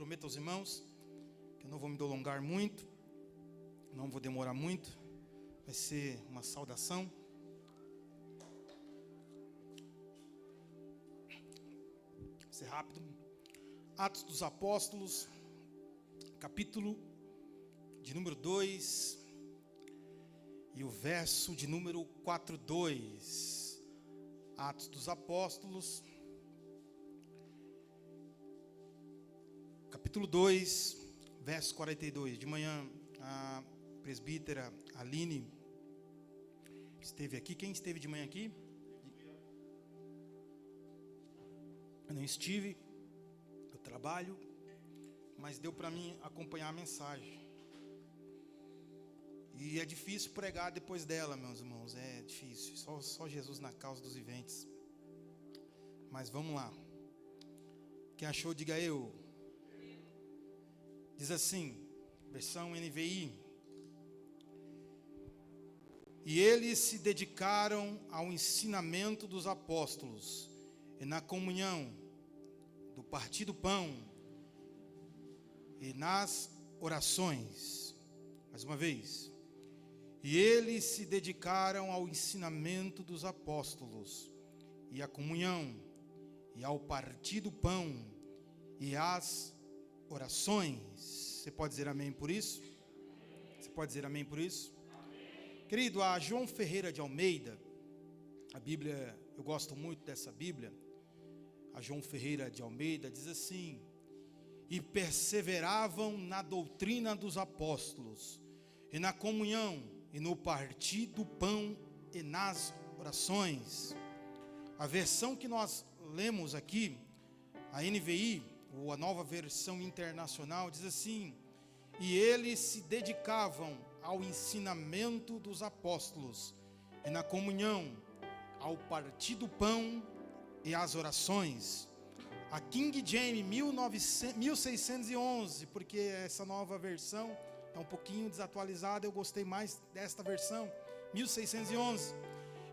prometo aos irmãos que eu não vou me delongar muito, não vou demorar muito, vai ser uma saudação. Vai ser rápido. Atos dos Apóstolos, capítulo de número 2 e o verso de número 4:2. Atos dos Apóstolos, capítulo 2, verso 42. De manhã, a presbítera Aline esteve aqui. Quem esteve de manhã aqui? Eu não estive, eu trabalho, mas deu para mim acompanhar a mensagem. E é difícil pregar depois dela, meus irmãos, é difícil. Só Jesus na causa dos viventes. Mas vamos lá. Quem achou, diga eu. Diz assim, versão NVI. E eles se dedicaram ao ensinamento dos apóstolos e na comunhão, do partir do pão e nas orações. Mais uma vez. E eles se dedicaram ao ensinamento dos apóstolos e à comunhão e ao partir do pão e às orações. Você pode dizer amém por isso? Você pode dizer amém por isso? Amém. Querido, a João Ferreira de Almeida, a Bíblia, eu gosto muito dessa Bíblia. A João Ferreira de Almeida diz assim: e perseveravam na doutrina dos apóstolos, e na comunhão, e no partir do pão, e nas orações. A versão que nós lemos aqui, a NVI, ou a Nova Versão Internacional, diz assim: e eles se dedicavam ao ensinamento dos apóstolos, e na comunhão, ao partir do pão e às orações. A King James 1611, porque essa nova versão é um pouquinho desatualizada, eu gostei mais desta versão, 1611.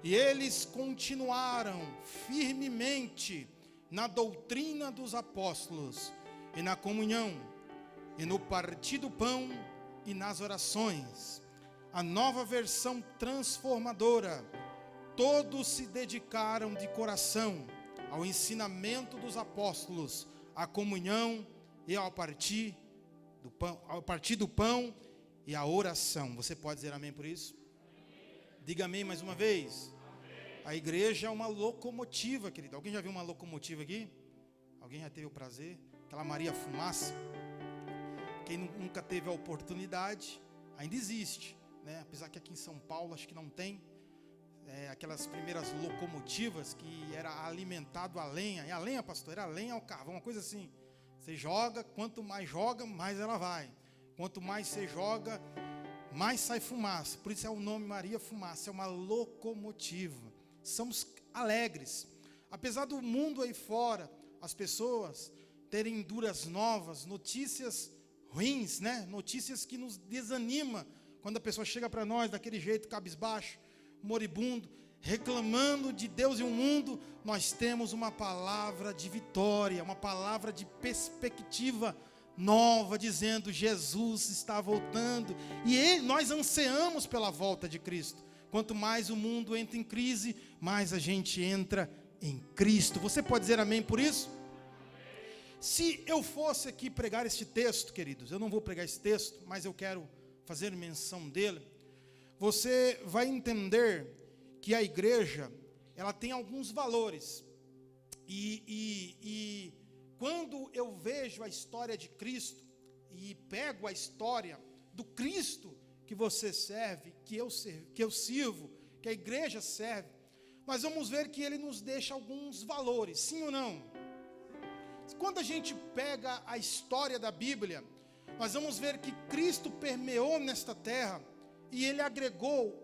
E eles continuaram firmemente na doutrina dos apóstolos, e na comunhão, e no partir do pão, e nas orações. A nova versão transformadora: todos se dedicaram de coração ao ensinamento dos apóstolos, à comunhão e ao partir do pão e à oração. Você pode dizer amém por isso? Amém. Diga amém mais uma vez. Amém. A igreja é uma locomotiva, querido. Alguém já viu uma locomotiva aqui? Alguém já teve o prazer? Aquela Maria Fumaça. Quem nunca teve a oportunidade, ainda existe, né? Apesar que aqui em São Paulo acho que não tem. Aquelas primeiras locomotivas que era alimentado a lenha. É a lenha, pastor? Era a lenha ao carvão, uma coisa assim. Você joga, quanto mais joga, mais ela vai. Quanto mais você joga, mais sai fumaça. Por isso é o nome Maria Fumaça, é uma locomotiva. Somos alegres. Apesar do mundo aí fora, as pessoas terem duras novas, notícias ruins, né? Notícias que nos desanimam. Quando a pessoa chega para nós daquele jeito, cabisbaixo, moribundo, reclamando de Deus e o mundo, nós temos uma palavra de vitória, uma palavra de perspectiva nova, dizendo: Jesus está voltando, e nós ansiamos pela volta de Cristo. Quanto mais o mundo entra em crise, mais a gente entra em Cristo. Você pode dizer amém por isso? Se eu fosse aqui pregar este texto, queridos, eu não vou pregar esse texto, mas eu quero fazer menção dele. Você vai entender que a igreja, ela tem alguns valores. E quando eu vejo a história de Cristo e pego a história do Cristo que você serve, que eu sirvo, que a igreja serve, nós vamos ver que ele nos deixa alguns valores, sim ou não? Quando a gente pega a história da Bíblia, nós vamos ver que Cristo permeou nesta terra, e ele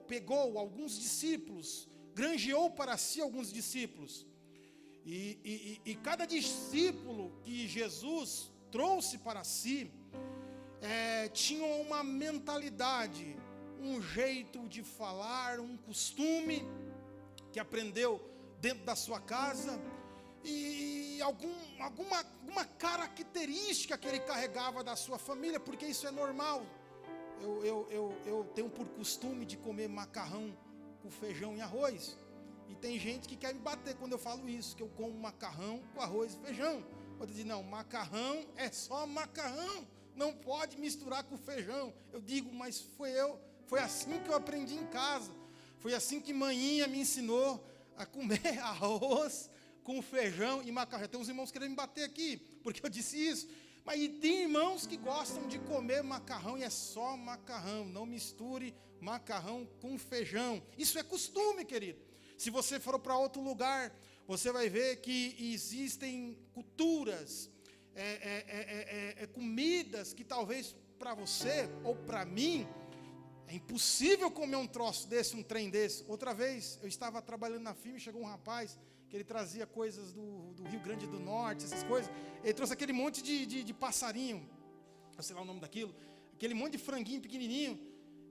pegou alguns discípulos, granjeou para si alguns discípulos. E cada discípulo que Jesus trouxe para si, tinha uma mentalidade, um jeito de falar, um costume que aprendeu dentro da sua casa. e alguma característica que ele carregava da sua família, porque isso é normal. Eu tenho por costume de comer macarrão com feijão e arroz, e tem gente que quer me bater quando eu falo isso, que eu como macarrão com arroz e feijão. Outra diz, não, macarrão é só macarrão, não pode misturar com feijão. Eu digo, mas foi assim que eu aprendi em casa, foi assim que manhinha me ensinou a comer arroz com feijão e macarrão. Tem uns irmãos querendo me bater aqui, porque eu disse isso. Mas tem irmãos que gostam de comer macarrão e é só macarrão. Não misture macarrão com feijão. Isso é costume, querido. Se você for para outro lugar, você vai ver que existem culturas, comidas que talvez para você ou para mim é impossível comer um troço desse, um trem desse. Outra vez eu estava trabalhando na firma e chegou um rapaz que ele trazia coisas do Rio Grande do Norte, essas coisas. Ele trouxe aquele monte de passarinho, eu sei lá o nome daquilo, aquele monte de franguinho pequenininho,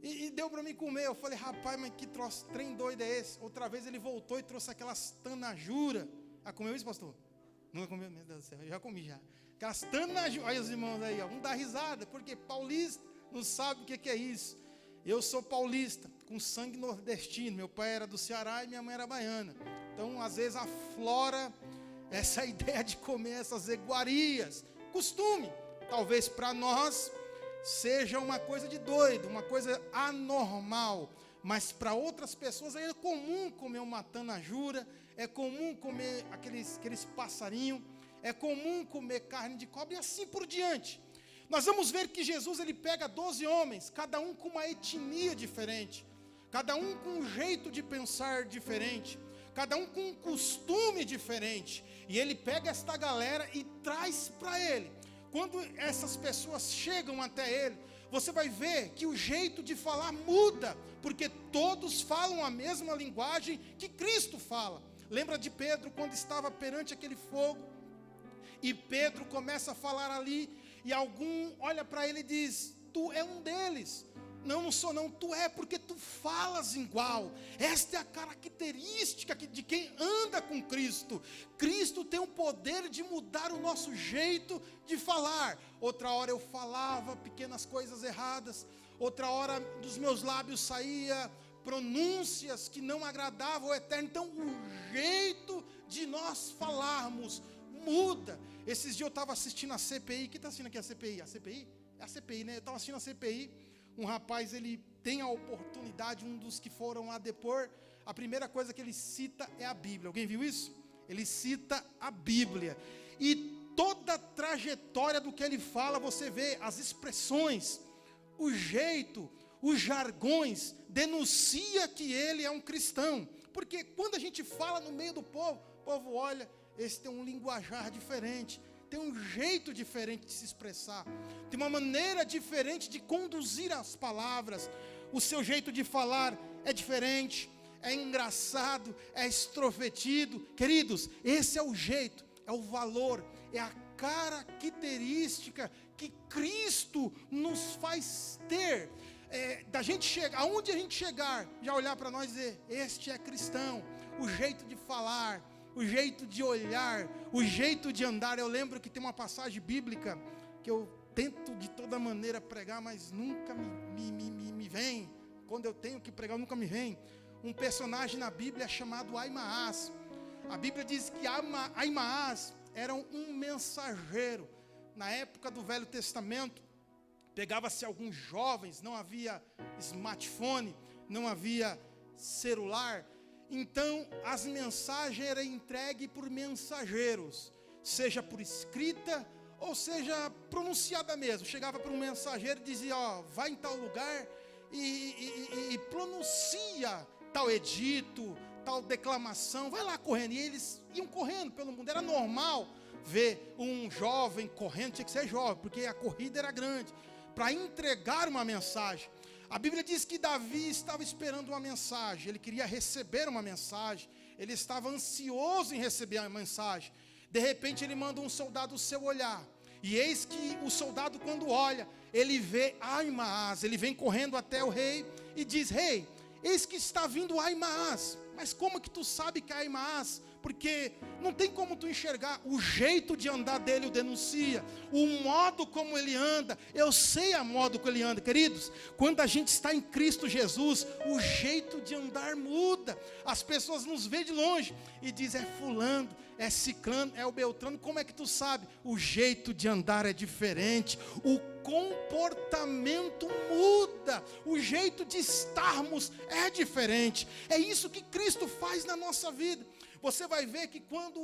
e deu para mim comer. Eu falei, rapaz, mas que troço, trem doido é esse? Outra vez ele voltou e trouxe aquelas tanajuras. Ah, comeu isso, pastor? Nunca comeu? Meu Deus do céu, eu já comi já. Aquelas tanajuras, olha os irmãos aí, ó, um dá risada, porque paulista não sabe o que é isso. Eu sou paulista, com sangue nordestino. Meu pai era do Ceará e minha mãe era baiana. Então, às vezes, aflora essa ideia de comer essas iguarias. Costume. Talvez para nós seja uma coisa de doido, uma coisa anormal. Mas para outras pessoas é comum comer uma tanajura, é comum comer aqueles passarinhos, é comum comer carne de cobra e assim por diante. Nós vamos ver que Jesus ele pega 12 homens, cada um com uma etnia diferente, cada um com um jeito de pensar diferente, cada um com um costume diferente, e ele pega esta galera e traz para ele. Quando essas pessoas chegam até ele, você vai ver que o jeito de falar muda, porque todos falam a mesma linguagem que Cristo fala. Lembra de Pedro quando estava perante aquele fogo, e Pedro começa a falar ali, e algum olha para ele e diz, tu é um deles. Não sou não, tu é, porque tu falas igual. Esta é a característica de quem anda com Cristo. Cristo tem o poder de mudar o nosso jeito de falar. Outra hora eu falava pequenas coisas erradas, outra hora dos meus lábios saía pronúncias que não agradavam ao Eterno. Então o jeito de nós falarmos muda. Esses dias eu estava assistindo a CPI. Quem está assistindo aqui a CPI? A CPI? É a CPI, né? Eu estava assistindo a CPI. Um rapaz, ele tem a oportunidade, um dos que foram lá depor. A primeira coisa que ele cita é a Bíblia. Alguém viu isso? Ele cita a Bíblia. E toda a trajetória do que ele fala, você vê as expressões, o jeito, os jargões, denuncia que ele é um cristão. Porque quando a gente fala no meio do povo, o povo olha, esse tem um linguajar diferente, tem um jeito diferente de se expressar, tem uma maneira diferente de conduzir as palavras, o seu jeito de falar é diferente, é engraçado, é extrovertido. Queridos, esse é o jeito, é o valor, é a característica que Cristo nos faz ter, da gente chegar, aonde a gente chegar, já olhar para nós e dizer, este é cristão. O jeito de falar, o jeito de olhar, o jeito de andar. Eu lembro que tem uma passagem bíblica que eu tento de toda maneira pregar, mas nunca me vem. Quando eu tenho que pregar, nunca me vem. Um personagem na Bíblia chamado Aimaas. A Bíblia diz que Aimaas era um mensageiro. Na época do Velho Testamento, pegava-se alguns jovens, não havia smartphone, não havia celular. Então, as mensagens eram entregues por mensageiros, seja por escrita, ou seja, pronunciada mesmo. Chegava para um mensageiro e dizia, ó, vai em tal lugar e pronuncia tal edito, tal declamação, vai lá correndo. E eles iam correndo pelo mundo. Era normal ver um jovem correndo, tinha que ser jovem, porque a corrida era grande, para entregar uma mensagem. A Bíblia diz que Davi estava esperando uma mensagem, ele queria receber uma mensagem, ele estava ansioso em receber a mensagem. De repente ele manda um soldado ao seu olhar, e eis que o soldado, quando olha, ele vê Aimaas, ele vem correndo até o rei e diz, rei, eis que está vindo Aimaas. Mas como que tu sabe que é Aimaas? porque não tem como tu enxergar. O jeito de andar dele o denuncia, o modo como ele anda. Eu sei a modo como ele anda, queridos. Quando a gente está em Cristo Jesus, o jeito de andar muda. As pessoas nos veem de longe e dizem: é fulano, é ciclano, é o beltrano. Como é que tu sabe? O jeito de andar é diferente, o comportamento muda, o jeito de estarmos é diferente. É isso que Cristo faz na nossa vida. Você vai ver que quando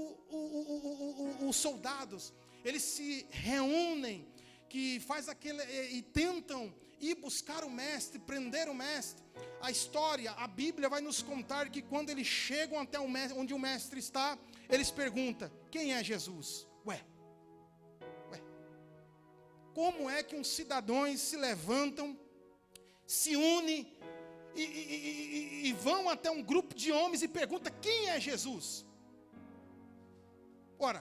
os soldados, eles se reúnem, que faz aquele, e tentam ir buscar o mestre, prender o mestre, a história, a Bíblia vai nos contar que quando eles chegam até o mestre, onde o mestre está, eles perguntam: quem é Jesus? Ué, como é que uns cidadãos se levantam, se unem e vão até um grupo de homens e perguntam: quem é Jesus? Ora,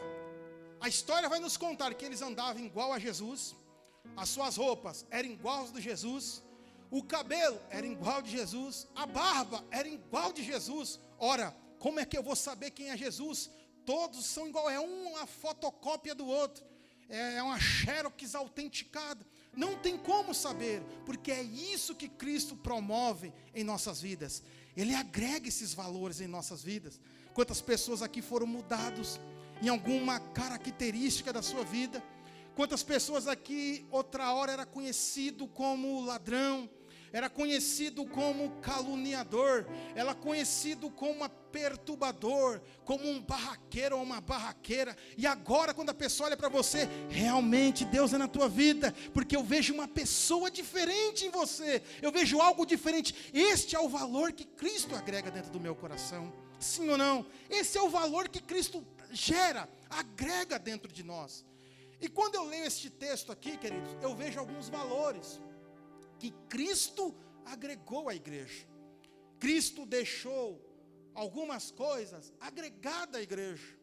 a história vai nos contar que eles andavam igual a Jesus, as suas roupas eram igual às de Jesus, o cabelo era igual de Jesus, a barba era igual de Jesus. Ora, como é que eu vou saber quem é Jesus? Todos são igual, é uma fotocópia do outro, é uma xerox autenticada. Não tem como saber, porque é isso que Cristo promove em nossas vidas. Ele agrega esses valores em nossas vidas. Quantas pessoas aqui foram mudados em alguma característica da sua vida? Quantas pessoas aqui outra hora era conhecido como ladrão, era conhecido como caluniador, era conhecido como perturbador, como um barraqueiro ou uma barraqueira, e agora quando a pessoa olha para você, realmente Deus é na tua vida, porque eu vejo uma pessoa diferente em você, eu vejo algo diferente. Este é o valor que Cristo agrega dentro do meu coração, sim ou não? Esse é o valor que Cristo gera, agrega dentro de nós. E quando eu leio este texto aqui, queridos, eu vejo alguns valores que Cristo agregou à igreja. Cristo deixou algumas coisas agregadas à igreja.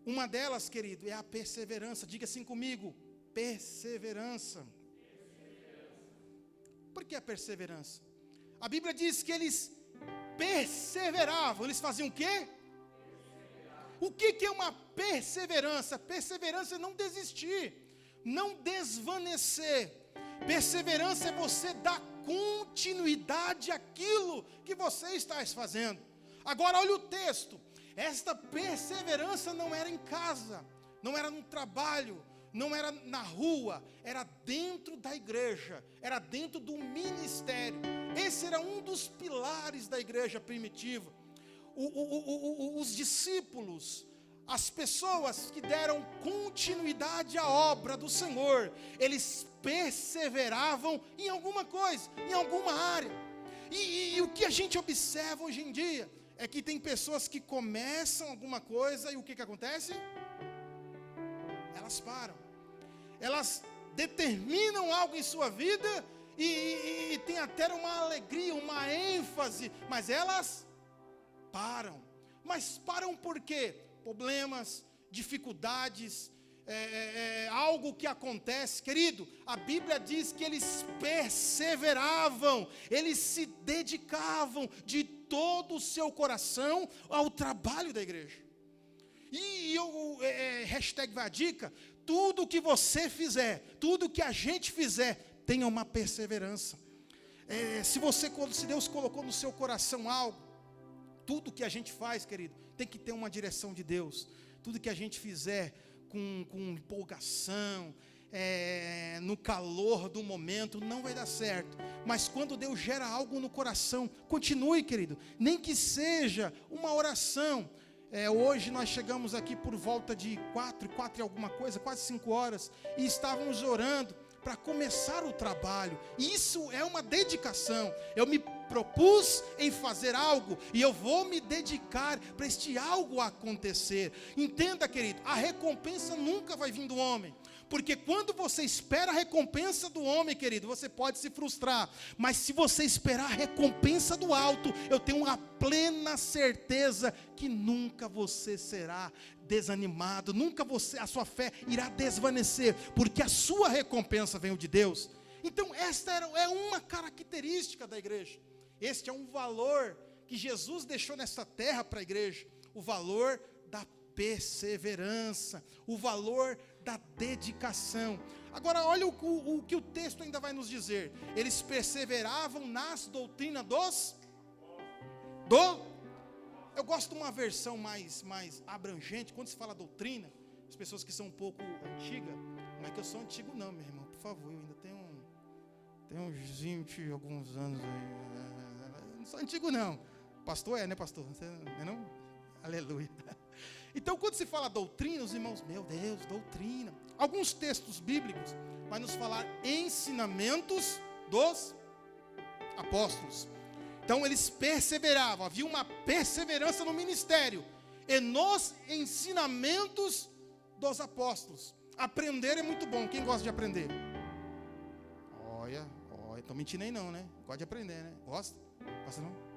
Uma delas, querido, é a perseverança. Diga assim comigo: perseverança. Por que a perseverança? A Bíblia diz que eles perseveravam. Eles faziam o quê? O que é uma perseverança? Perseverança é não desistir, não desvanecer. Perseverança é você dar continuidade àquilo que você está fazendo. Agora olha o texto. Esta perseverança não era em casa, não era no trabalho, não era na rua, era dentro da igreja, era dentro do ministério. Esse era um dos pilares da igreja primitiva. Os discípulos, as pessoas que deram continuidade à obra do Senhor, eles perseveravam em alguma coisa, em alguma área. E o que a gente observa hoje em dia é que tem pessoas que começam alguma coisa e o que acontece? Elas param. Elas determinam algo em sua vida e tem até uma alegria, uma ênfase, mas elas param. Mas param por quê? Problemas, dificuldades, algo que acontece. Querido, a Bíblia diz que eles perseveravam, eles se dedicavam de todo o seu coração ao trabalho da igreja. E eu, hashtag vai a dica: tudo que você fizer, tudo que a gente fizer, tenha uma perseverança. Se Deus colocou no seu coração algo, tudo que a gente faz, querido, tem que ter uma direção de Deus. Tudo que a gente fizer com empolgação, no calor do momento, não vai dar certo. Mas quando Deus gera algo no coração, continue, querido, nem que seja uma oração. Hoje nós chegamos aqui por volta de 4 e alguma coisa, quase 5 horas, e estávamos orando para começar o trabalho. Isso é uma dedicação. Eu me propus em fazer algo e eu vou me dedicar para este algo acontecer. Entenda, querido, a recompensa nunca vai vir do homem. Porque quando você espera a recompensa do homem, querido, você pode se frustrar. Mas se você esperar a recompensa do alto, eu tenho uma plena certeza que nunca você será desanimado, nunca a sua fé irá desvanecer, porque a sua recompensa veio de Deus. Então esta é uma característica da igreja. Este é um valor que Jesus deixou nessa terra para a igreja, o valor da perseverança, o valor da dedicação. Agora olha o que o texto ainda vai nos dizer. Eles perseveravam nas doutrinas eu gosto de uma versão mais abrangente. Quando se fala doutrina, as pessoas que são um pouco antigas, não é que eu sou antigo não, meu irmão, por favor, eu ainda tenho uns 20 alguns anos aí, não sou antigo não. Pastor né pastor? Você não? Aleluia. Então quando se fala doutrina, os irmãos, meu Deus, doutrina. Alguns textos bíblicos vai nos falar ensinamentos dos apóstolos. Então eles perseveravam, havia uma perseverança no ministério e nos ensinamentos dos apóstolos. Aprender é muito bom. Quem gosta de aprender? Olha, estou mentindo aí não, né? Gosta de aprender, né? Gosta? Gosta não?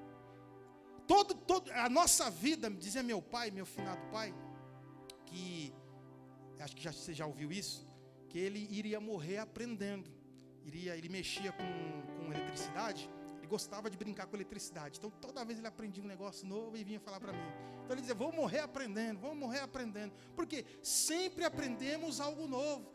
A nossa vida, dizia meu pai, meu finado pai, que acho que você já ouviu isso, que ele iria morrer aprendendo. Ele mexia com eletricidade. Ele gostava de brincar com eletricidade. Então toda vez ele aprendia um negócio novo e vinha falar para mim. Então ele dizia, vou morrer aprendendo. Porque sempre aprendemos algo novo.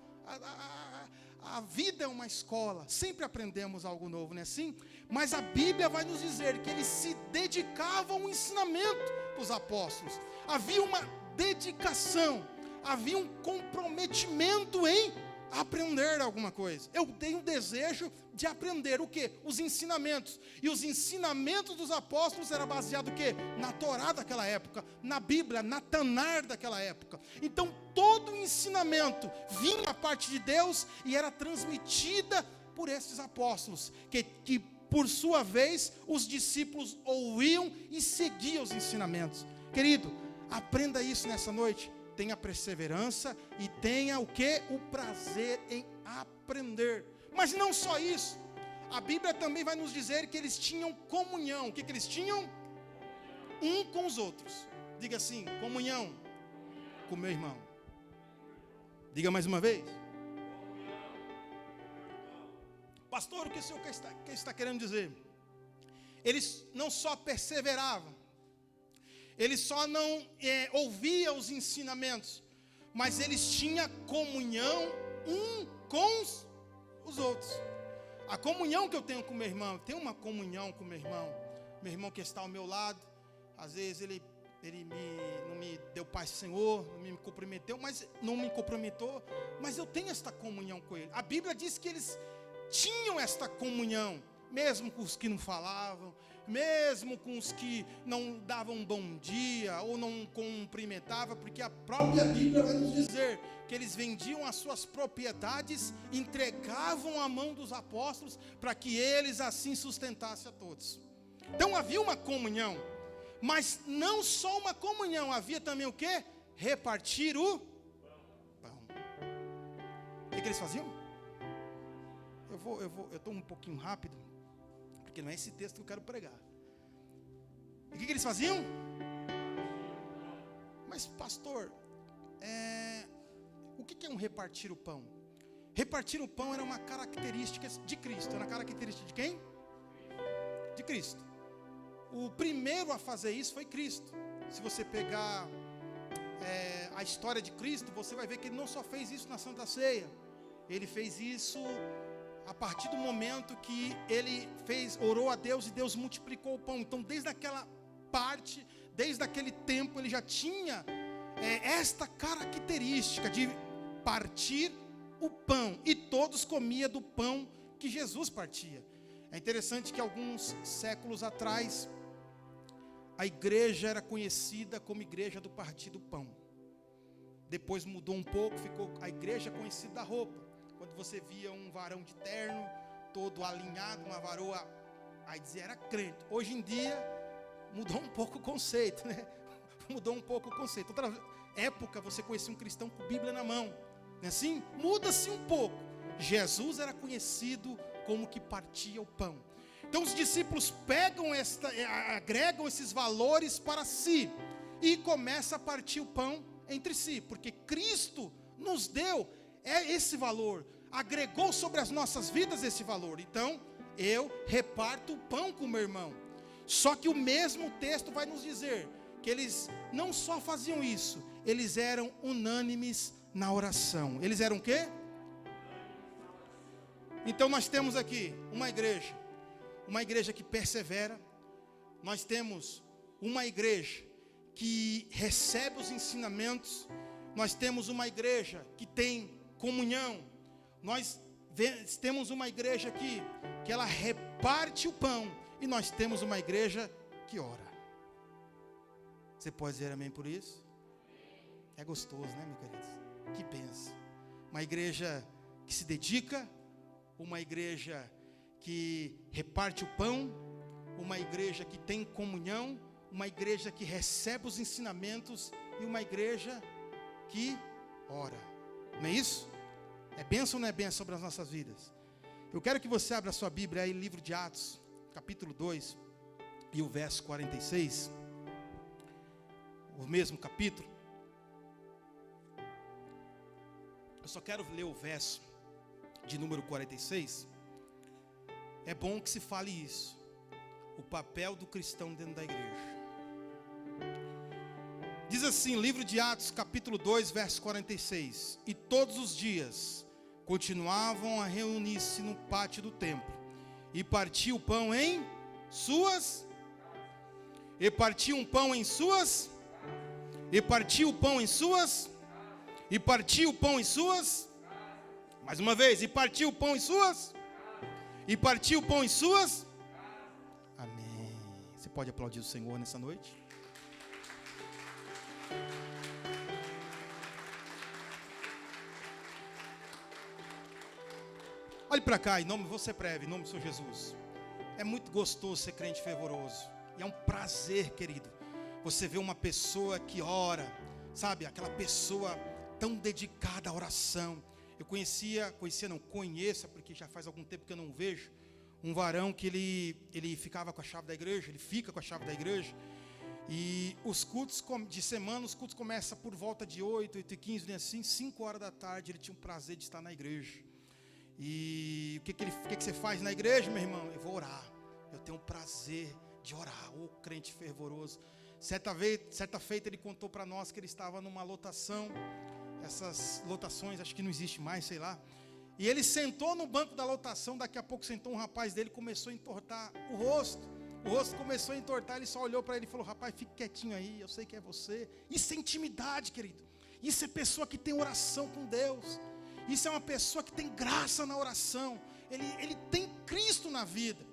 A vida é uma escola. Sempre aprendemos algo novo, não é assim? Mas a Bíblia vai nos dizer que eles se dedicavam ao ensinamento dos apóstolos. Havia uma dedicação. Havia um comprometimento em aprender alguma coisa. Eu tenho um desejo de aprender o quê? Os ensinamentos. E os ensinamentos dos apóstolos eram baseados o quê? Na Torá daquela época, na Bíblia, na Tanar daquela época. Então todo o ensinamento vinha a parte de Deus e era transmitida por esses apóstolos, que por sua vez os discípulos ouviam e seguiam os ensinamentos. Querido, aprenda isso nessa noite. Tenha perseverança e tenha o que? O prazer em aprender. Mas não só isso. A Bíblia também vai nos dizer que eles tinham comunhão. O que eles tinham? Um com os outros. Diga assim, comunhão com meu irmão. Diga mais uma vez. Pastor, o que o senhor está querendo dizer? Eles não só perseveravam, eles só não ouviam os ensinamentos, mas eles tinham comunhão um com os outros. A comunhão que eu tenho com meu irmão, eu tenho uma comunhão com meu irmão que está ao meu lado. Às vezes ele não me deu paz, Senhor, não me comprometeu, mas eu tenho esta comunhão com ele. A Bíblia diz que eles tinham esta comunhão, mesmo com os que não falavam, mesmo com os que não davam um bom dia ou não cumprimentavam, porque a própria Bíblia vai nos dizer que eles vendiam as suas propriedades, entregavam à mão dos apóstolos para que eles assim sustentassem a todos. Então havia uma comunhão, mas não só uma comunhão, havia também o quê? Repartir o pão. O que eles faziam? Eu estou um pouquinho rápido, porque não é esse texto que eu quero pregar. E o que eles faziam? Mas pastor, o que é um repartir o pão? Repartir o pão era uma característica de Cristo. Era uma característica de quem? De Cristo. O primeiro a fazer isso foi Cristo. Se você pegar a história de Cristo, você vai ver que ele não só fez isso na Santa Ceia. Ele fez isso a partir do momento que ele orou a Deus e Deus multiplicou o pão. Então desde aquela parte, desde aquele tempo, ele já tinha esta característica de partir o pão. E todos comiam do pão que Jesus partia. É interessante que alguns séculos atrás, a igreja era conhecida como igreja do partir do pão. Depois mudou um pouco, ficou a igreja conhecida da roupa. Quando você via um varão de terno, todo alinhado, uma varoa, aí dizia era crente. Hoje em dia, mudou um pouco o conceito, né? Mudou um pouco o conceito. Outra época, você conhecia um cristão com Bíblia na mão. Não é assim? Muda-se um pouco. Jesus era conhecido como que partia o pão. Então os discípulos agregam esses valores para si e começam a partir o pão entre si, porque Cristo nos deu esse valor, agregou sobre as nossas vidas esse valor. Então eu reparto o pão com o meu irmão. Só que o mesmo texto vai nos dizer que eles não só faziam isso, eles eram unânimes na oração. Eles eram o quê? Então nós temos aqui uma igreja que persevera. Nós temos uma igreja que recebe os ensinamentos. Nós temos uma igreja que tem comunhão. Nós temos uma igreja aqui que ela reparte o pão. E nós temos uma igreja que ora. Você pode dizer amém por isso? É gostoso, né, meu querido? Que bênção. Uma igreja que se dedica, uma igreja que reparte o pão, uma igreja que tem comunhão, uma igreja que recebe os ensinamentos e uma igreja que ora. Não é isso? É bênção ou não é bênção sobre as nossas vidas? Eu quero que você abra a sua Bíblia aí, livro de Atos, capítulo 2, e o verso 46. O mesmo capítulo. Eu só quero ler o verso de número 46. É bom que se fale isso. O papel do cristão dentro da igreja. Diz assim, livro de Atos, capítulo 2, verso 46. E todos os dias continuavam a reunir-se no pátio do templo. E partiam o pão em suas. E partiam o pão em suas. E partiam o pão em suas. E partiu o pão em suas. Mais uma vez. E partiu o pão em suas. E partiu o pão em suas. Amém. Você pode aplaudir o Senhor nessa noite? Olhe para cá, vou ser breve, em nome do Senhor Jesus. É muito gostoso ser crente fervoroso. E é um prazer, querido, você ver uma pessoa que ora, sabe, aquela pessoa tão dedicada à oração. Eu conheço, porque já faz algum tempo que eu não vejo, um varão que ele ficava com a chave da igreja, ele fica com a chave da igreja, e os cultos de semana, os cultos começam por volta de 8h15, assim, 5 horas da tarde, ele tinha um prazer de estar na igreja. E o que você faz na igreja, meu irmão? Eu vou orar, eu tenho um prazer de orar, ô crente fervoroso. Certa feita ele contou para nós que ele estava numa lotação, essas lotações acho que não existe mais, sei lá. E ele sentou no banco da lotação, daqui a pouco sentou um rapaz dele, começou a entortar o rosto começou a entortar, ele só olhou para ele e falou, rapaz, fique quietinho aí, eu sei que é você. Isso é intimidade, querido. Isso é pessoa que tem oração com Deus. Isso é uma pessoa que tem graça na oração. Ele tem Cristo na vida.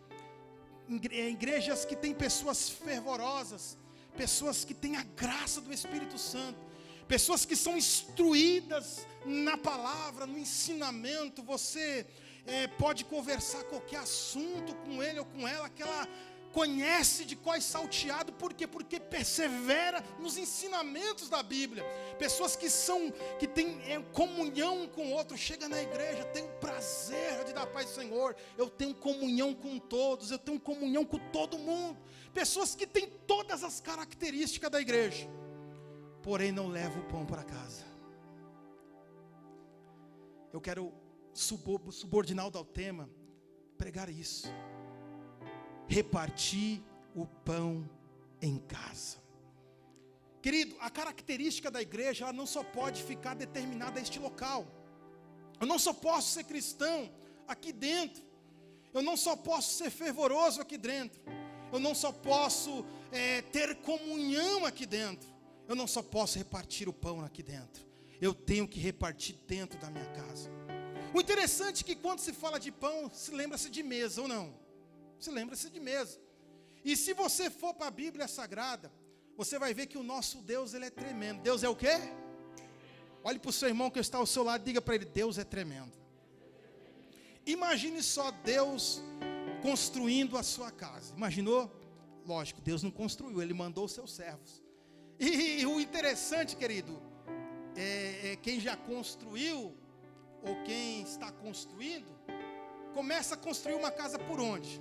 Igrejas que tem pessoas fervorosas, pessoas que têm a graça do Espírito Santo, pessoas que são instruídas na palavra, no ensinamento. Você pode conversar qualquer assunto com ele ou com ela, que ela conhece de cor salteado. Por quê? Porque persevera nos ensinamentos da Bíblia. Pessoas que têm comunhão com o outro, chega na igreja, tem o prazer de dar paz ao Senhor. Eu tenho comunhão com todos, eu tenho comunhão com todo mundo. Pessoas que têm todas as características da igreja, porém não levam o pão para casa. Eu quero subordinado ao tema, pregar isso. Repartir o pão em casa. Querido, a característica da igreja, ela não só pode ficar determinada a este local. Eu não só posso ser cristão aqui dentro. Eu não só posso ser fervoroso aqui dentro. Eu não só posso ter comunhão aqui dentro. Eu não só posso repartir o pão aqui dentro. Eu tenho que repartir dentro da minha casa. O interessante é que quando se fala de pão, se lembra-se de mesa ou não? Se lembra-se de mesa. E se você for para a Bíblia Sagrada, você vai ver que o nosso Deus, ele é tremendo. Deus é o quê? Olhe para o seu irmão que está ao seu lado e diga para ele, Deus é tremendo. Imagine só Deus construindo a sua casa. Imaginou? Lógico, Deus não construiu, ele mandou os seus servos. E o interessante, querido, quem já construiu, ou quem está construindo, começa a construir uma casa por onde?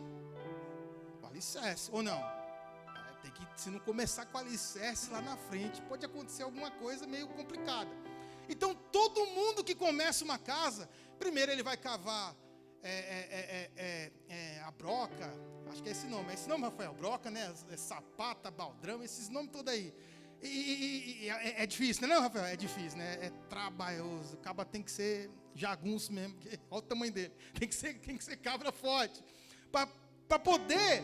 Com alicerce, ou não? Se não começar com alicerce lá na frente, pode acontecer alguma coisa meio complicada. Então todo mundo que começa uma casa, primeiro ele vai cavar a broca, acho que é esse nome, Rafael, broca, né? Sapata, baldrame, esses nomes todos aí. E é difícil, não é, Rafael? É difícil, né? É trabalhoso. O cabra tem que ser jagunço mesmo, porque, olha o tamanho dele. Tem que ser cabra forte. Para poder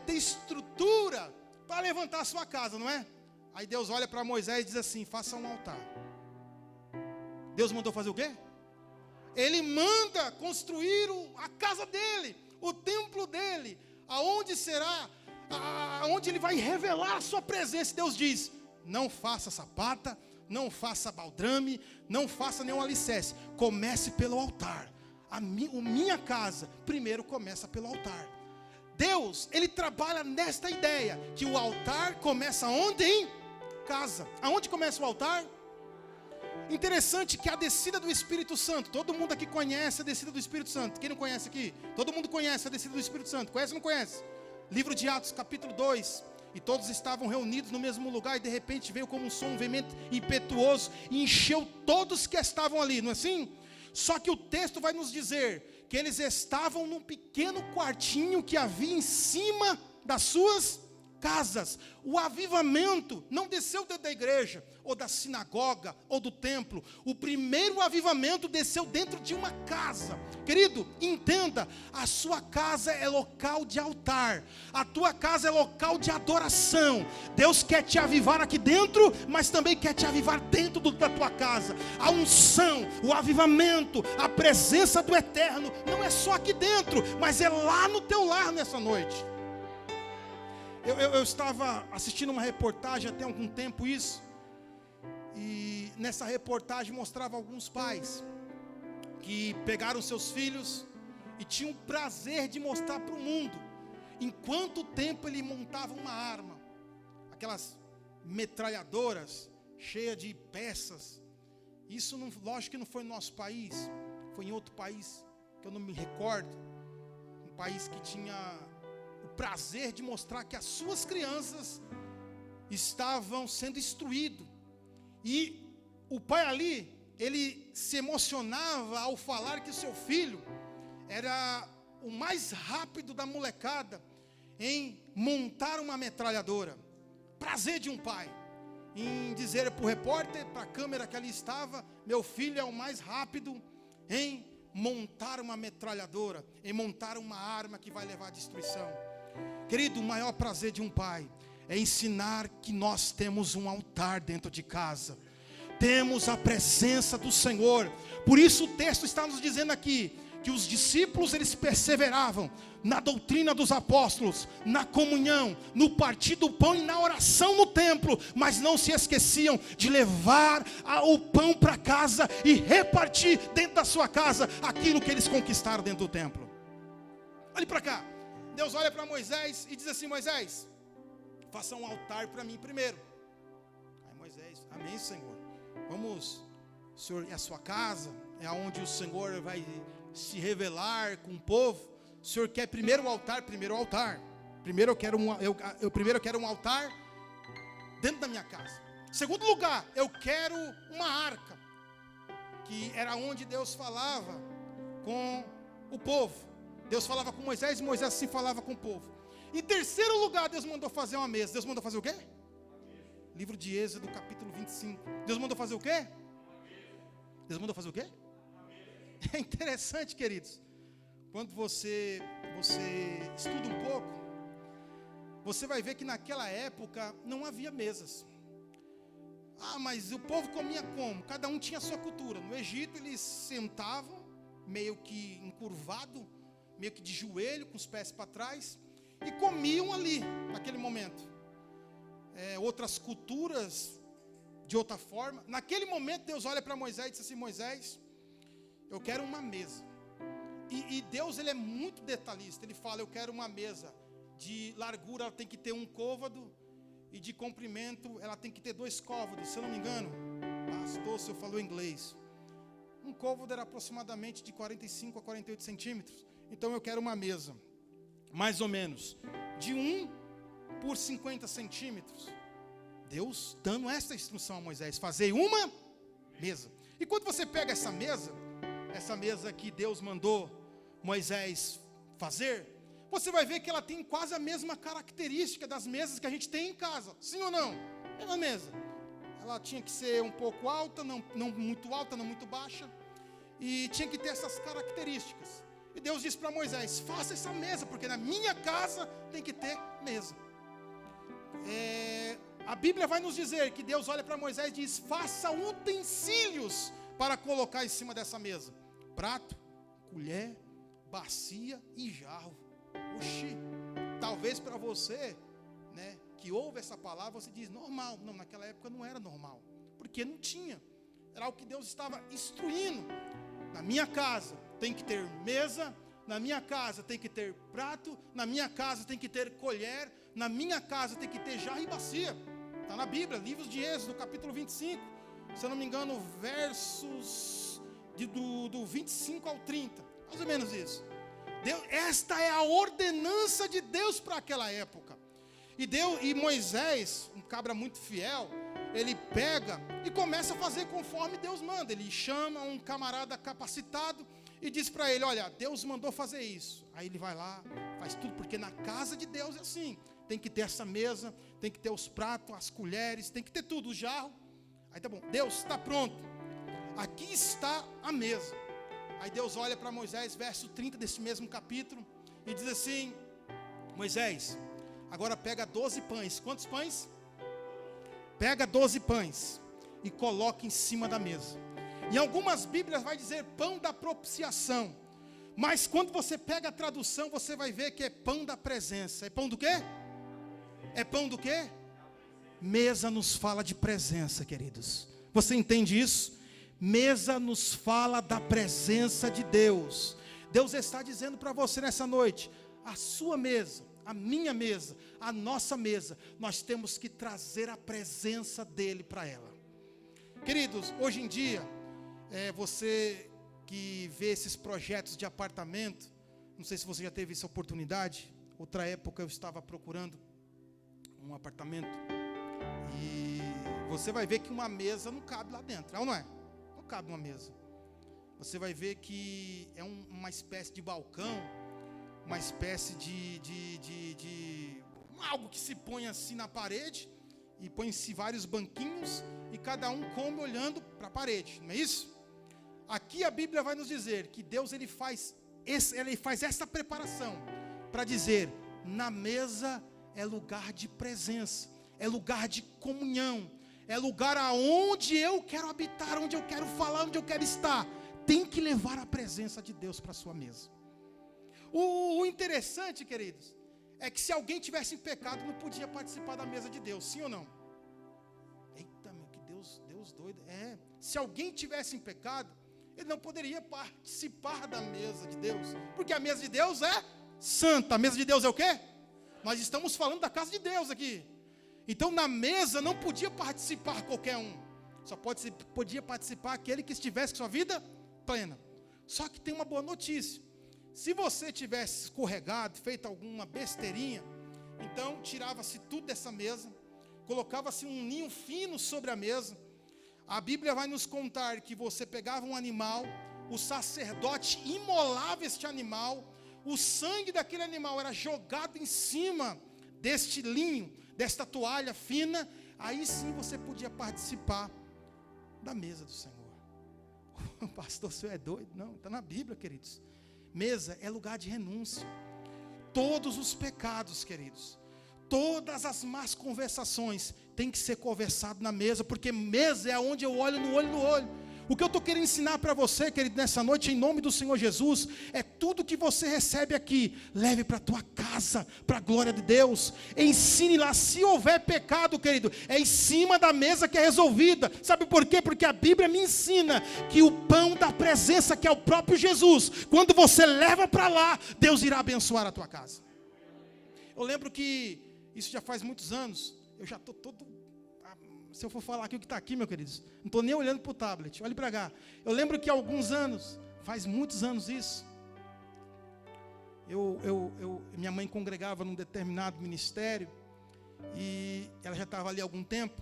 ter estrutura para levantar a sua casa, não é? Aí Deus olha para Moisés e diz assim: faça um altar. Deus mandou fazer o quê? Ele manda construir a casa dele, o templo dele, aonde será, aonde ele vai revelar a sua presença. Deus diz: não faça sapata, não faça baldrame, não faça nenhum alicerce, comece pelo altar. A minha casa primeiro começa pelo altar. Deus, ele trabalha nesta ideia, que o altar começa onde? Em casa. Aonde começa o altar? Interessante que a descida do Espírito Santo, todo mundo aqui conhece a descida do Espírito Santo. Quem não conhece aqui? Todo mundo conhece a descida do Espírito Santo. Conhece ou não conhece? Livro de Atos, capítulo 2. E todos estavam reunidos no mesmo lugar, e de repente veio como um som veemente, impetuoso, e encheu todos que estavam ali, não é assim? Só que o texto vai nos dizer que eles estavam num pequeno quartinho que havia em cima das suas casas. O avivamento não desceu dentro da igreja, ou da sinagoga, ou do templo. O primeiro avivamento desceu dentro de uma casa. Querido, entenda, a sua casa é local de altar, a tua casa é local de adoração. Deus quer te avivar aqui dentro, mas também quer te avivar dentro da tua casa. A unção, o avivamento, a presença do Eterno, não é só aqui dentro, mas é lá no teu lar nessa noite. Eu estava assistindo uma reportagem até algum tempo isso, e nessa reportagem mostrava alguns pais que pegaram seus filhos e tinham o prazer de mostrar para o mundo em quanto tempo ele montava uma arma, aquelas metralhadoras cheias de peças. Isso não, lógico que não foi no nosso país, foi em outro país que eu não me recordo, um país que tinha o prazer de mostrar que as suas crianças estavam sendo instruídos. E o pai ali, ele se emocionava ao falar que o seu filho era o mais rápido da molecada em montar uma metralhadora. Prazer de um pai em dizer para o repórter, para a câmera que ali estava: meu filho é o mais rápido em montar uma metralhadora, em montar uma arma que vai levar à destruição. Querido, o maior prazer de um pai é ensinar que nós temos um altar dentro de casa, temos a presença do Senhor. Por isso o texto está nos dizendo aqui que os discípulos, eles perseveravam na doutrina dos apóstolos, na comunhão, no partir do pão e na oração no templo, mas não se esqueciam de levar o pão para casa e repartir dentro da sua casa aquilo que eles conquistaram dentro do templo. Olhe para cá. Deus olha para Moisés e diz assim: Moisés, faça um altar para mim primeiro. Aí Moisés: amém, Senhor. Vamos, Senhor, é a sua casa, é onde o Senhor vai se revelar com o povo. O Senhor quer primeiro o altar, primeiro o altar. Primeiro eu quero um altar dentro da minha casa. Segundo lugar, eu quero uma arca, que era onde Deus falava com o povo. Deus falava com Moisés e Moisés assim falava com o povo. Em terceiro lugar, Deus mandou fazer uma mesa. Deus mandou fazer o quê? Livro de Êxodo, capítulo 25. Deus mandou fazer o quê? Deus mandou fazer o quê? É interessante, queridos. Quando você estuda um pouco, você vai ver que naquela época não havia mesas. Ah, mas o povo comia como? Cada um tinha a sua cultura. No Egito eles sentavam meio que encurvado, meio que de joelho, com os pés para trás, e comiam ali, naquele momento. Outras culturas, de outra forma. Naquele momento, Deus olha para Moisés e diz assim: Moisés, eu quero uma mesa. E Deus, ele é muito detalhista. Ele fala: eu quero uma mesa. De largura, ela tem que ter um côvado, e de comprimento, ela tem que ter 2 côvados. Se eu não me engano, pastor, o senhor falou inglês. Um côvado era aproximadamente de 45 a 48 centímetros. Então eu quero uma mesa, mais ou menos, de 1 por 50 centímetros. Deus dando esta instrução a Moisés: fazer uma mesa. E quando você pega essa essa mesa que Deus mandou Moisés fazer, você vai ver que ela tem quase a mesma característica das mesas que a gente tem em casa. Sim ou não? É uma mesa. Ela tinha que ser um pouco alta, não muito alta, não muito baixa. E tinha que ter essas características. E Deus disse para Moisés: faça essa mesa, porque na minha casa tem que ter mesa. A Bíblia vai nos dizer que Deus olha para Moisés e diz: faça utensílios para colocar em cima dessa mesa: prato, colher, bacia e jarro. Oxi, talvez para você, né, que ouve essa palavra, você diz: normal. Não, naquela época não era normal, porque não tinha. Era o que Deus estava instruindo. Na minha casa tem que ter mesa, na minha casa tem que ter prato, na minha casa tem que ter colher, na minha casa tem que ter jarro e bacia. Está na Bíblia, livros de Êxodo, capítulo 25, se eu não me engano, versos do 25 ao 30, mais ou menos isso. Esta é a ordenança de Deus para aquela época. E Moisés, um cabra muito fiel, ele pega e começa a fazer conforme Deus manda. Ele chama um camarada capacitado e diz para ele: olha, Deus mandou fazer isso. Aí ele vai lá, faz tudo, porque na casa de Deus é assim. Tem que ter essa mesa, tem que ter os pratos, as colheres, tem que ter tudo, o jarro. Aí tá bom, Deus, está pronto. Aqui está a mesa. Aí Deus olha para Moisés, verso 30 desse mesmo capítulo, e diz assim: Moisés, agora pega 12 pães. Quantos pães? Pega 12 pães e coloca em cima da mesa. Em algumas Bíblias vai dizer pão da propiciação. Mas quando você pega a tradução, você vai ver que é pão da presença. É pão do quê? É pão do quê? Mesa nos fala de presença, queridos. Você entende isso? Mesa nos fala da presença de Deus. Deus está dizendo para você nessa noite: a sua mesa, a minha mesa, a nossa mesa, nós temos que trazer a presença dEle para ela. Queridos, hoje em dia, você que vê esses projetos de apartamento, não sei se você já teve essa oportunidade. Outra época eu estava procurando um apartamento e você vai ver que uma mesa não cabe lá dentro, é ou não é? Não cabe uma mesa. Você vai ver que é uma espécie de balcão, uma espécie de algo que se põe assim na parede, e põe-se vários banquinhos, e cada um come olhando para a parede, não é isso? Aqui a Bíblia vai nos dizer que Deus ele faz essa preparação para dizer: na mesa é lugar de presença, é lugar de comunhão, é lugar aonde eu quero habitar, onde eu quero falar, onde eu quero estar. Tem que levar a presença de Deus para a sua mesa. O interessante, queridos, é que se alguém tivesse em pecado, não podia participar da mesa de Deus, sim ou não? Eita, meu, que Deus doido. Se alguém tivesse em pecado, ele não poderia participar da mesa de Deus, porque a mesa de Deus é santa. A mesa de Deus é o quê? Nós estamos falando da casa de Deus aqui. Então na mesa não podia participar qualquer um, só podia participar aquele que estivesse com sua vida plena. Só que tem uma boa notícia: se você tivesse escorregado, feito alguma besteirinha, então tirava-se tudo dessa mesa, colocava-se um ninho fino sobre a mesa. A Bíblia vai nos contar que você pegava um animal, o sacerdote imolava este animal, o sangue daquele animal era jogado em cima deste linho, desta toalha fina. Aí sim você podia participar da mesa do Senhor. Pastor, o senhor é doido? Não, está na Bíblia, queridos. Mesa é lugar de renúncia. Todos os pecados, queridos, todas as más conversações tem que ser conversado na mesa, porque mesa é onde eu olho no olho no olho. O que eu estou querendo ensinar para você, querido, nessa noite, em nome do Senhor Jesus, é tudo que você recebe aqui, leve para a tua casa, para a glória de Deus. Ensine lá, se houver pecado, querido, é em cima da mesa que é resolvida. Sabe por quê? Porque a Bíblia me ensina que o pão da presença, que é o próprio Jesus, quando você leva para lá, Deus irá abençoar a tua casa. Eu lembro que, isso já faz muitos anos, eu já estou todo... Se eu for falar aqui o que está aqui, meus queridos, não estou nem olhando para o tablet, olhe para cá. Eu lembro que há alguns anos, faz muitos anos isso, minha mãe congregava num determinado ministério, e ela já estava ali há algum tempo.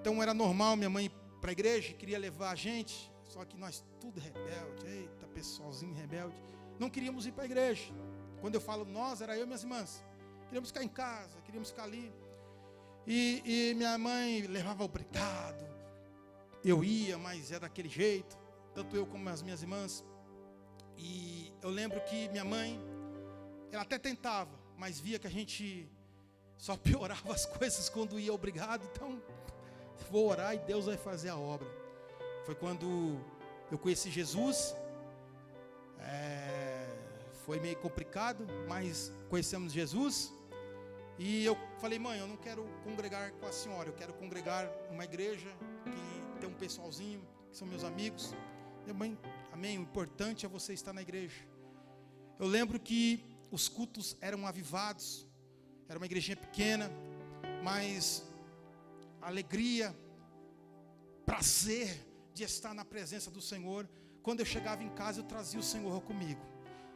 Então era normal minha mãe ir para a igreja, queria levar a gente, Só que nós tudo rebelde, eita, pessoalzinho rebelde. Não queríamos ir para a igreja. Quando eu falo nós, era eu e minhas irmãs. Queríamos ficar em casa, queríamos ficar ali. E minha mãe levava obrigado. Eu ia, mas era daquele jeito. Tanto eu como as minhas irmãs. E eu lembro que minha mãe, ela até tentava, mas via que a gente só piorava as coisas quando ia obrigado. Então, vou orar e Deus vai fazer a obra. Foi quando eu conheci Jesus. Foi meio complicado, mas conhecemos Jesus. E eu falei, mãe, eu não quero congregar com a senhora, eu quero congregar numa igreja que tem um pessoalzinho, que são meus amigos. Minha mãe, amém, o importante é você estar na igreja. Eu lembro que os cultos eram avivados, era uma igrejinha pequena, mas alegria, prazer de estar na presença do Senhor. Quando eu chegava em casa, eu trazia o Senhor comigo.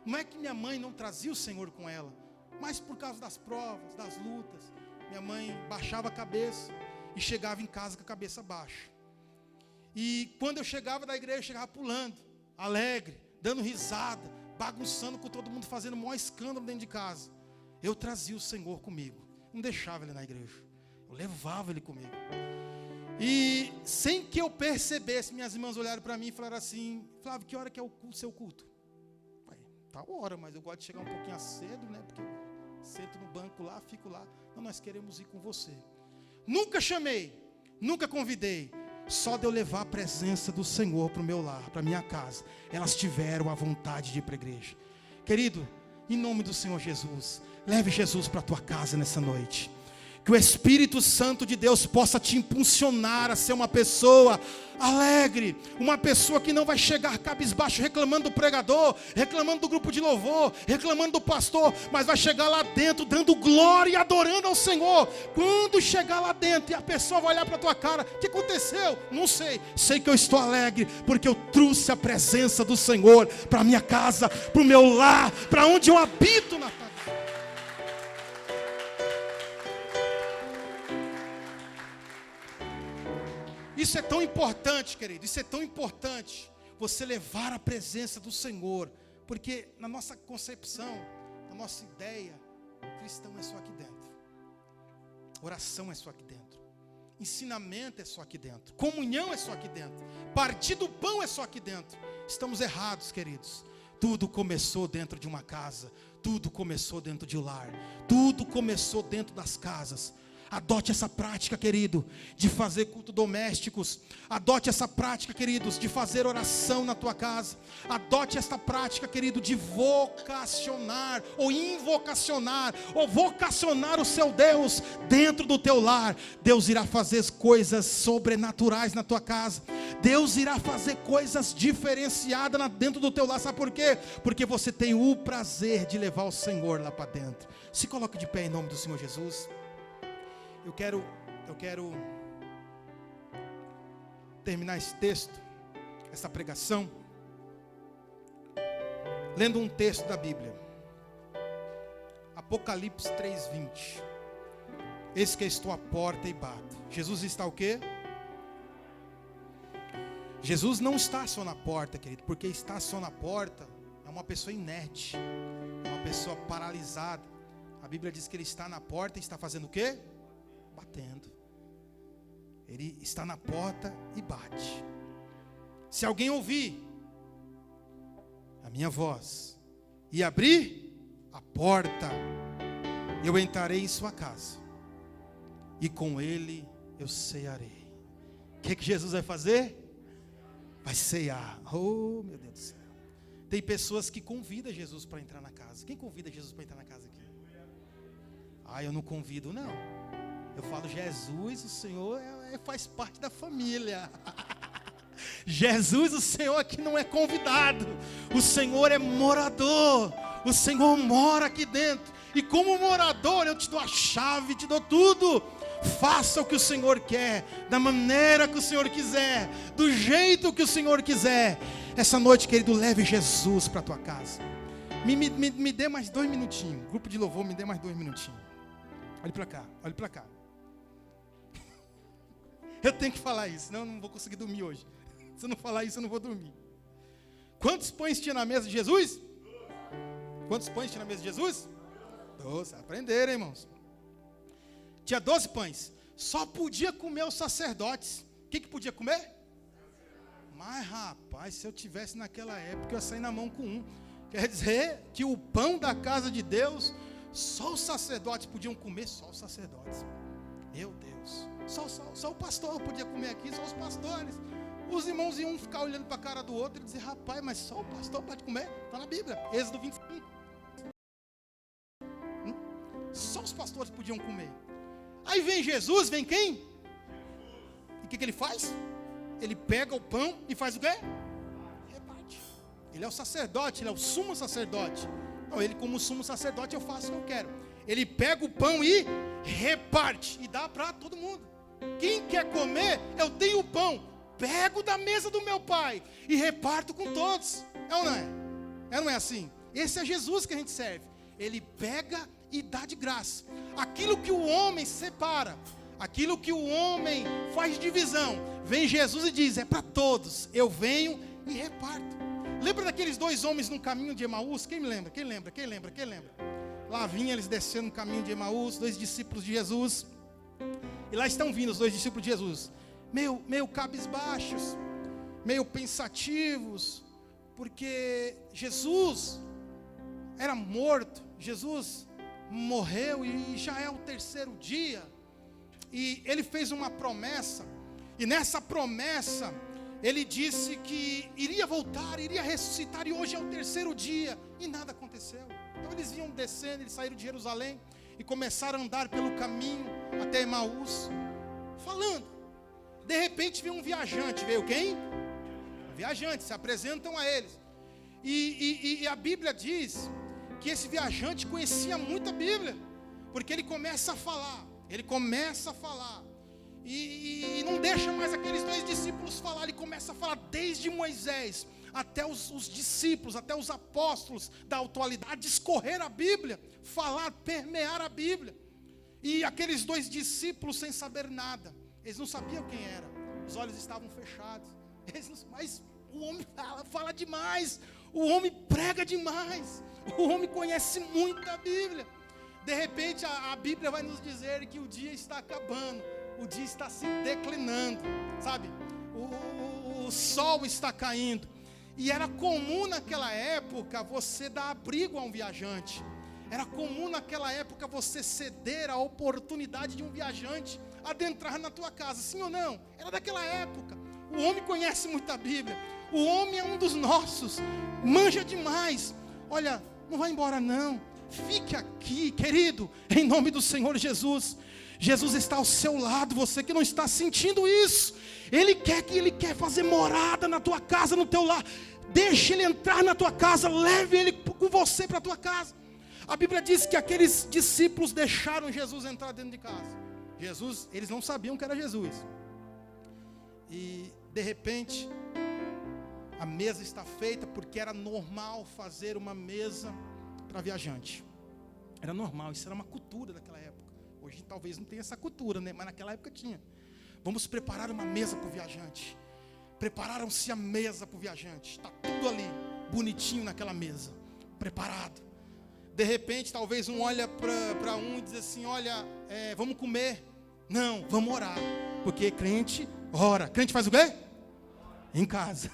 Não é que minha mãe não trazia o Senhor com ela, mas por causa das provas, das lutas, minha mãe baixava a cabeça e chegava em casa com a cabeça baixa. E quando eu chegava da igreja, eu chegava pulando, alegre, dando risada, bagunçando com todo mundo, fazendo o maior escândalo dentro de casa. Eu trazia o Senhor comigo, não deixava ele na igreja, eu levava ele comigo. E sem que eu percebesse, minhas irmãs olharam para mim e falaram assim, Flávio, que hora que é o seu culto? Tá hora, mas eu gosto de chegar um pouquinho cedo, né? Porque eu sento no banco lá, fico lá. Não, nós queremos ir com você. Nunca chamei, nunca convidei. Só de eu levar a presença do Senhor para o meu lar, para a minha casa, elas tiveram a vontade de ir para a igreja. Querido, em nome do Senhor Jesus, leve Jesus para a tua casa nessa noite. Que o Espírito Santo de Deus possa te impulsionar a ser uma pessoa alegre, uma pessoa que não vai chegar cabisbaixo reclamando do pregador, reclamando do grupo de louvor, reclamando do pastor, mas vai chegar lá dentro dando glória e adorando ao Senhor. Quando chegar lá dentro e a pessoa vai olhar para a tua cara, o que aconteceu? Não sei, sei que eu estou alegre porque eu trouxe a presença do Senhor para a minha casa, para o meu lar, para onde eu habito na casa. Isso é tão importante, querido, isso é tão importante, você levar a presença do Senhor, porque na nossa concepção, na nossa ideia, cristão é só aqui dentro, oração é só aqui dentro, ensinamento é só aqui dentro, comunhão é só aqui dentro, partir do pão é só aqui dentro. Estamos errados, queridos. Tudo começou dentro de uma casa, tudo começou dentro de um lar, tudo começou dentro das casas. Adote essa prática, querido, de fazer culto domésticos. Adote essa prática, queridos, de fazer oração na tua casa. Adote essa prática, querido, de vocacionar ou invocacionar ou vocacionar o seu Deus dentro do teu lar. Deus irá fazer coisas sobrenaturais na tua casa. Deus irá fazer coisas diferenciadas dentro do teu lar. Sabe por quê? Porque você tem o prazer de levar o Senhor lá para dentro. Se coloque de pé em nome do Senhor Jesus. Eu quero terminar esse texto, essa pregação, lendo um texto da Bíblia. Apocalipse 3:20. Eis que estou à porta e bato. Jesus está o quê? Jesus não está só na porta, querido, porque está só na porta é uma pessoa inerte, é uma pessoa paralisada. A Bíblia diz que ele está na porta e está fazendo o quê? Batendo. Ele está na porta e bate. Se alguém ouvir a minha voz e abrir a porta, eu entrarei em sua casa e com ele eu cearei. O que Jesus vai fazer? Vai cear. Oh, meu Deus do céu. Tem pessoas que convidam Jesus para entrar na casa. Quem convida Jesus para entrar na casa aqui? Eu não convido, não. Eu falo, Jesus, o Senhor faz parte da família. Jesus, o Senhor aqui não é convidado. O Senhor é morador. O Senhor mora aqui dentro. E como morador, eu te dou a chave, te dou tudo. Faça o que o Senhor quer, da maneira que o Senhor quiser, do jeito que o Senhor quiser. Essa noite, querido, leve Jesus para a tua casa. Me dê mais 2 minutinhos. Grupo de louvor, me dê mais 2 minutinhos. Olhe para cá, olhe para cá. Eu tenho que falar isso, senão eu não vou conseguir dormir hoje. Se eu não falar isso, eu não vou dormir. Quantos pães tinha na mesa de Jesus? Quantos pães tinha na mesa de Jesus? 12. Aprenderam, irmãos. Tinha 12 pães. Só podia comer os sacerdotes. O que podia comer? Mas, rapaz, se eu tivesse naquela época, eu ia sair na mão com um. Quer dizer que o pão da casa de Deus, só os sacerdotes podiam comer, só os sacerdotes. Meu Deus. Só o pastor podia comer aqui, só os pastores. Os irmãos iam ficar olhando para a cara do outro e dizer, rapaz, mas só o pastor pode comer? Está na Bíblia, Êxodo 25. Só os pastores podiam comer. Aí vem Jesus, vem quem? E o que ele faz? Ele pega o pão e faz o quê? Reparte. Ele é o sacerdote, ele é o sumo sacerdote. Então ele, como sumo sacerdote, eu faço o que eu quero. Ele pega o pão e reparte. E dá para todo mundo. Quem quer comer, eu tenho o pão. Pego da mesa do meu pai e reparto com todos. É ou não é? É ou não é assim? Esse é Jesus que a gente serve. Ele pega e dá de graça. Aquilo que o homem separa, aquilo que o homem faz divisão, vem Jesus e diz, é para todos. Eu venho e reparto. Lembra daqueles dois homens no caminho de Emaús? Quem me lembra? Quem lembra? Quem lembra? Quem lembra? Lá vinham eles descendo no caminho de Emaús, dois discípulos de Jesus. E lá estão vindo os dois discípulos de Jesus. Meio cabisbaixos, meio pensativos, porque Jesus era morto, Jesus morreu e já é o terceiro dia, e ele fez uma promessa, e nessa promessa, ele disse que iria voltar, iria ressuscitar, e hoje é o terceiro dia, e nada aconteceu. Então eles iam descendo, eles saíram de Jerusalém, e começaram a andar pelo caminho até Emaús, falando. De repente veio um viajante, veio quem? Um viajante, se apresentam a eles. E a Bíblia diz que esse viajante conhecia muito a Bíblia, porque ele começa a falar, e não deixa mais aqueles dois discípulos falar, ele começa a falar desde Moisés até os discípulos, até os apóstolos da atualidade, escorrer a Bíblia, falar, permear a Bíblia. E aqueles dois discípulos sem saber nada, eles não sabiam quem era, os olhos estavam fechados, mas o homem fala demais, o homem prega demais, o homem conhece muito a Bíblia. De repente a Bíblia vai nos dizer que o dia está acabando, o dia está se declinando, sabe? O sol está caindo, e era comum naquela época você dar abrigo a um viajante, era comum naquela época você ceder a oportunidade de um viajante adentrar na tua casa, sim ou não? Era daquela época. O homem conhece muito a Bíblia, o homem é um dos nossos, manja demais. Olha, não vai embora não, fique aqui, querido, em nome do Senhor Jesus. Jesus está ao seu lado, você que não está sentindo isso, Ele quer fazer morada na tua casa, no teu lar. Deixe Ele entrar na tua casa, leve Ele com você para a tua casa. A Bíblia diz que aqueles discípulos deixaram Jesus entrar dentro de casa. Jesus, eles não sabiam que era Jesus. E de repente, a mesa está feita, porque era normal fazer uma mesa para viajante. Era normal, isso era uma cultura daquela época. Hoje talvez não tenha essa cultura, né? Mas naquela época tinha. Vamos preparar uma mesa para o viajante. Prepararam-se a mesa para o viajante. Está tudo ali, bonitinho naquela mesa, preparado. De repente, talvez um olha para um e diz assim, olha, vamos comer. Não, vamos orar. Porque crente ora. Crente faz o quê? Em casa.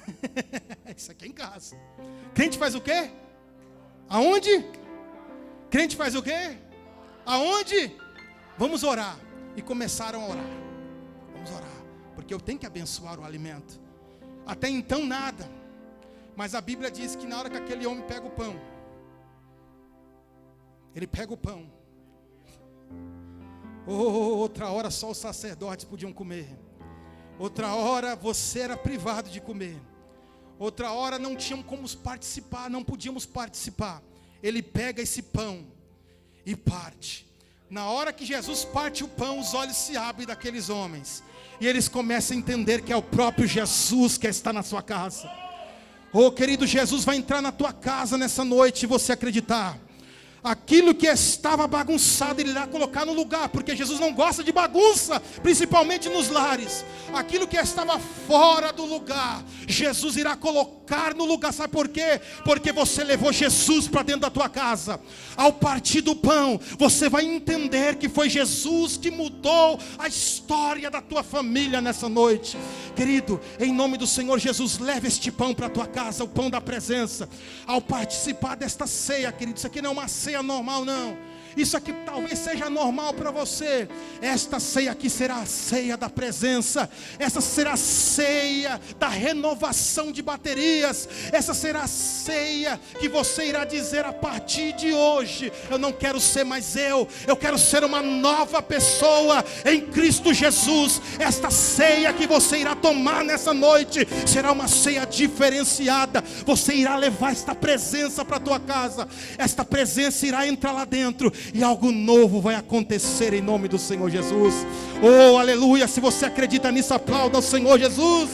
Isso aqui é em casa. Crente faz o quê? Aonde? Crente faz o quê? Aonde? Vamos orar. E começaram a orar. Vamos orar. Porque eu tenho que abençoar o alimento. Até então nada. Mas a Bíblia diz que na hora que aquele homem pega o pão, ele pega o pão. Outra hora só os sacerdotes podiam comer. Outra hora você era privado de comer. Outra hora não tínhamos como participar, não podíamos participar. Ele pega esse pão e parte. Na hora que Jesus parte o pão, os olhos se abrem daqueles homens. E eles começam a entender que é o próprio Jesus que está na sua casa. Oh, querido, Jesus vai entrar na tua casa nessa noite, se você acreditar. Aquilo que estava bagunçado, Ele irá colocar no lugar, porque Jesus não gosta de bagunça, principalmente nos lares. Aquilo que estava fora do lugar, Jesus irá colocar no lugar. Sabe por quê? Porque você levou Jesus para dentro da tua casa. Ao partir do pão, você vai entender que foi Jesus que mudou a história da tua família nessa noite. Querido, em nome do Senhor Jesus, leve este pão para a tua casa, o pão da presença. Ao participar desta ceia, querido, isso aqui não é uma ceia normal, não. Isso aqui talvez seja normal para você. Esta ceia aqui será a ceia da presença. Essa será a ceia da renovação de baterias. Essa será a ceia que você irá dizer a partir de hoje: eu não quero ser mais eu quero ser uma nova pessoa em Cristo Jesus. Esta ceia que você irá tomar nessa noite será uma ceia diferenciada. Você irá levar esta presença para a tua casa. Esta presença irá entrar lá dentro e algo novo vai acontecer em nome do Senhor Jesus. Oh, aleluia! Se você acredita nisso, aplauda ao Senhor Jesus.